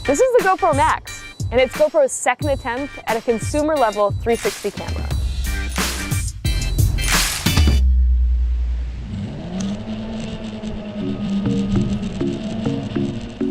This is the GoPro Max, and it's GoPro's second attempt at a consumer-level 360 camera.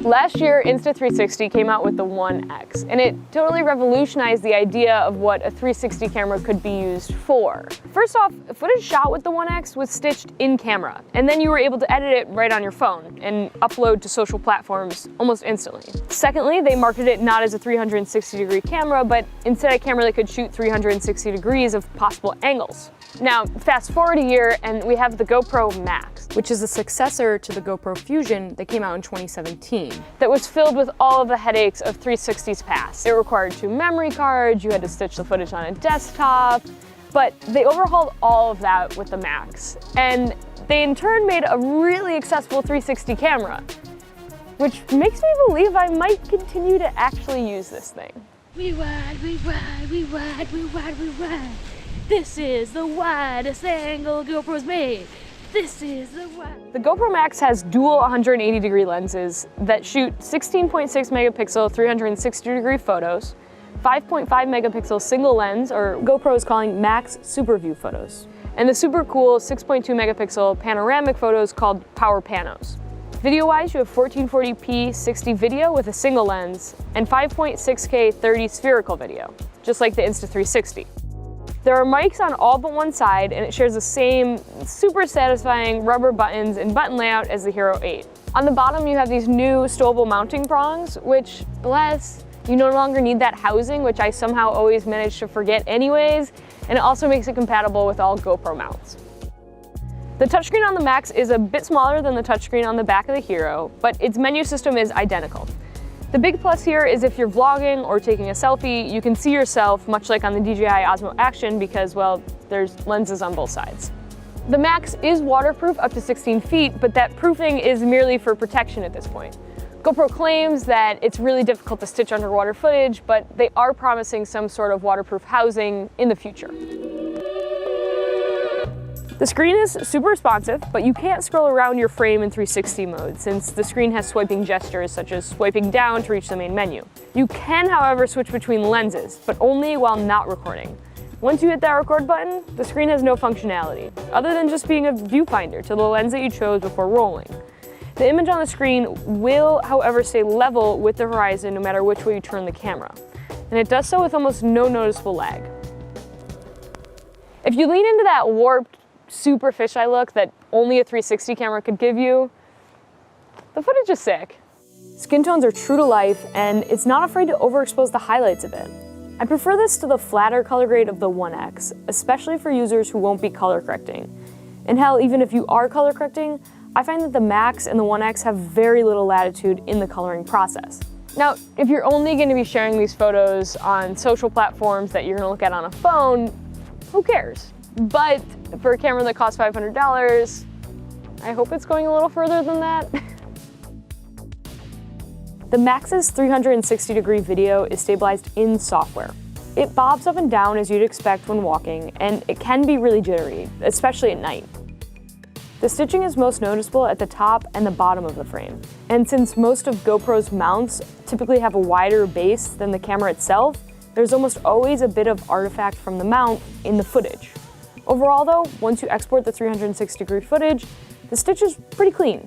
Last year, Insta360 came out with the 1X, and it totally revolutionized the idea of what a 360 camera could be used for. First off, footage shot with the 1X was stitched in camera, and then you were able to edit it right on your phone and upload to social platforms almost instantly. Secondly, they marketed it not as a 360-degree camera, but instead a camera that could shoot 360 degrees of possible angles. Now, fast forward a year and we have the GoPro Max, which is the successor to the GoPro Fusion that came out in 2017. That was filled with all of the headaches of 360's past. It required 2 memory cards, you had to stitch the footage on a desktop, but they overhauled all of that with the Max. And they in turn made a really accessible 360 camera, which makes me believe I might continue to actually use this thing. We ride, we ride, we ride, we ride, we ride. This is the widest angle GoPro's made. This is the wide. The GoPro Max has dual 180-degree lenses that shoot 16.6 megapixel 360-degree photos, 5.5 megapixel single lens, or GoPro is calling Max Super View photos, and the super cool 6.2 megapixel panoramic photos called Power Panos. Video-wise, you have 1440p 60 video with a single lens and 5.6K 30 spherical video, just like the Insta360. There are mics on all but one side, and it shares the same super satisfying rubber buttons and button layout as the Hero 8. On the bottom, you have these new stowable mounting prongs, which, bless, you no longer need that housing, which I somehow always manage to forget anyways, and it also makes it compatible with all GoPro mounts. The touchscreen on the Max is a bit smaller than the touchscreen on the back of the Hero, but its menu system is identical. The big plus here is if you're vlogging or taking a selfie, you can see yourself, much like on the DJI Osmo Action, because, well, there's lenses on both sides. The Max is waterproof up to 16 feet, but that proofing is merely for protection at this point. GoPro claims that it's really difficult to stitch underwater footage, but they are promising some sort of waterproof housing in the future. The screen is super responsive, but you can't scroll around your frame in 360 mode since the screen has swiping gestures such as swiping down to reach the main menu. You can, however, switch between lenses, but only while not recording. Once you hit that record button, the screen has no functionality, other than just being a viewfinder to the lens that you chose before rolling. The image on the screen will, however, stay level with the horizon no matter which way you turn the camera, and it does so with almost no noticeable lag. If you lean into that warped, super fisheye look that only a 360 camera could give you, the footage is sick. Skin tones are true to life, and it's not afraid to overexpose the highlights a bit. I prefer this to the flatter color grade of the 1X, especially for users who won't be color correcting. And hell, even if you are color correcting, I find that the Max and the 1X have very little latitude in the coloring process. Now, if you're only going to be sharing these photos on social platforms that you're going to look at on a phone, who cares? But for a camera that costs $500, I hope it's going a little further than that. The Max's 360-degree video is stabilized in software. It bobs up and down as you'd expect when walking, and it can be really jittery, especially at night. The stitching is most noticeable at the top and the bottom of the frame. And since most of GoPro's mounts typically have a wider base than the camera itself, there's almost always a bit of artifact from the mount in the footage. Overall though, once you export the 360-degree footage, the stitch is pretty clean.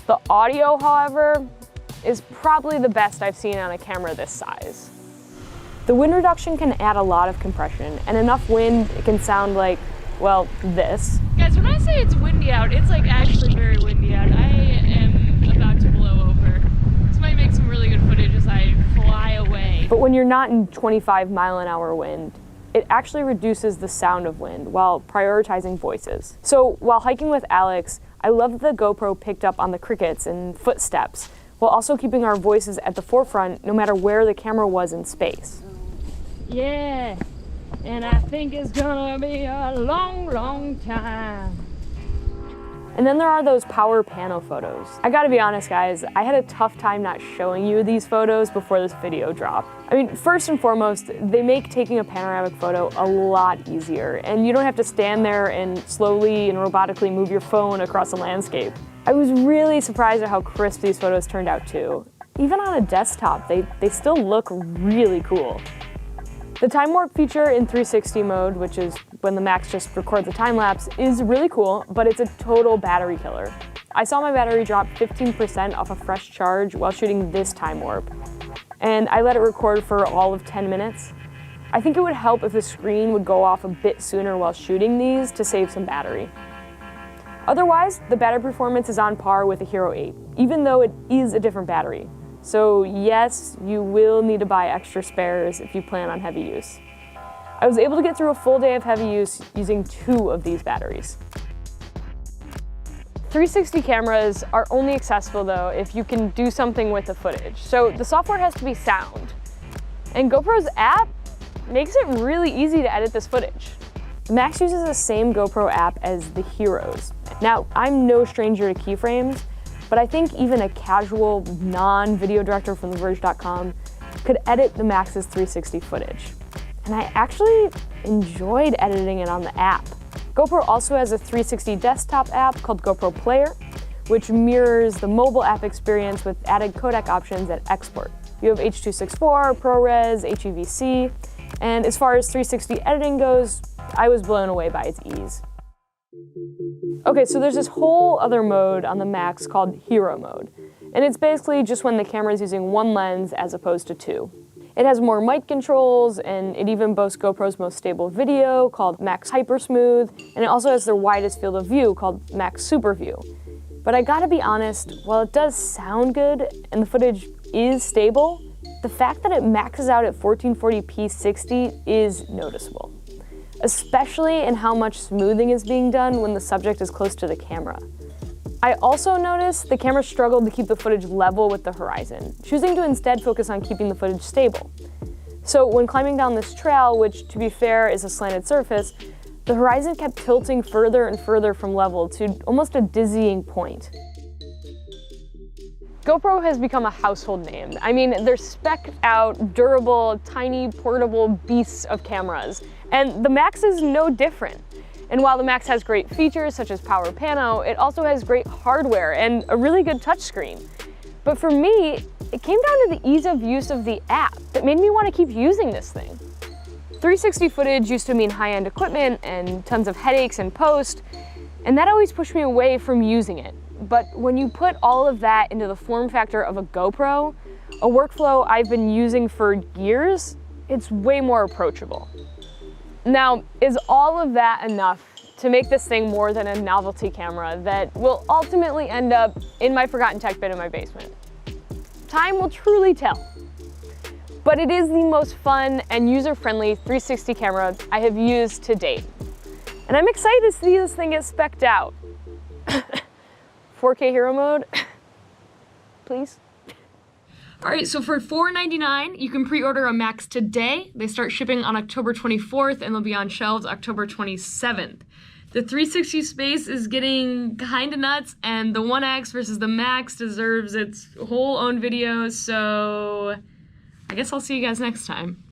The audio, however, is probably the best I've seen on a camera this size. The wind reduction can add a lot of compression, and enough wind, it can sound like, well, this. Guys, when I say it's windy out, it's like actually very windy out. I am about to blow over. This might make some really good footage as I fly away. But when you're not in 25-mile-an-hour wind, it actually reduces the sound of wind while prioritizing voices. So while hiking with Alex, I loved that the GoPro picked up on the crickets and footsteps, while also keeping our voices at the forefront no matter where the camera was in space. Yeah, and I think it's gonna be a long, long time. And then there are those power pano photos. I gotta be honest guys, I had a tough time not showing you these photos before this video dropped. I mean, first and foremost, they make taking a panoramic photo a lot easier, and you don't have to stand there and slowly and robotically move your phone across the landscape. I was really surprised at how crisp these photos turned out too. even on a desktop, they still look really cool. The time warp feature in 360 mode, which is when the Max just records a time lapse, is really cool, but it's a total battery killer. I saw my battery drop 15% off a fresh charge while shooting this time warp, and I let it record for all of 10 minutes. I think it would help if the screen would go off a bit sooner while shooting these to save some battery. Otherwise, the battery performance is on par with the Hero 8, even though it is a different battery. So yes, you will need to buy extra spares if you plan on heavy use. I was able to get through a full day of heavy use using 2 of these batteries. 360 cameras are only accessible though if you can do something with the footage. So the software has to be sound. And GoPro's app makes it really easy to edit this footage. The Max uses the same GoPro app as the Heroes. Now, I'm no stranger to keyframes, but I think even a casual, non-video director from TheVerge.com could edit the Max's 360 footage. And I actually enjoyed editing it on the app. GoPro also has a 360 desktop app called GoPro Player, which mirrors the mobile app experience with added codec options at export. You have H.264, ProRes, HEVC, and as far as 360 editing goes, I was blown away by its ease. Okay, so there's this whole other mode on the Max called Hero mode, and it's basically just when the camera is using one lens as opposed to 2. It has more mic controls, and it even boasts GoPro's most stable video called Max Hyper Smooth, and it also has their widest field of view called Max Super View. But I gotta be honest, while it does sound good and the footage is stable, the fact that it maxes out at 1440p 60 is noticeable, especially in how much smoothing is being done when the subject is close to the camera. I also noticed the camera struggled to keep the footage level with the horizon, choosing to instead focus on keeping the footage stable. So when climbing down this trail, which to be fair is a slanted surface, the horizon kept tilting further and further from level to almost a dizzying point. GoPro has become a household name. I mean, they're spec'd out, durable, tiny, portable beasts of cameras. And the Max is no different. And while the Max has great features such as Power Pano, it also has great hardware and a really good touchscreen. But for me, it came down to the ease of use of the app that made me want to keep using this thing. 360 footage used to mean high-end equipment and tons of headaches in post, and that always pushed me away from using it. But when you put all of that into the form factor of a GoPro, a workflow I've been using for years, it's way more approachable. Now, is all of that enough to make this thing more than a novelty camera that will ultimately end up in my forgotten tech bin in my basement? Time will truly tell. But it is the most fun and user-friendly 360 camera I have used to date. And I'm excited to see this thing get spec'd out. 4K Hero mode, please. All right, so for $4.99, you can pre-order a Max today. They start shipping on October 24th and they'll be on shelves October 27th. The 360 space is getting kinda nuts, and the 1X versus the Max deserves its whole own video, so I guess I'll see you guys next time.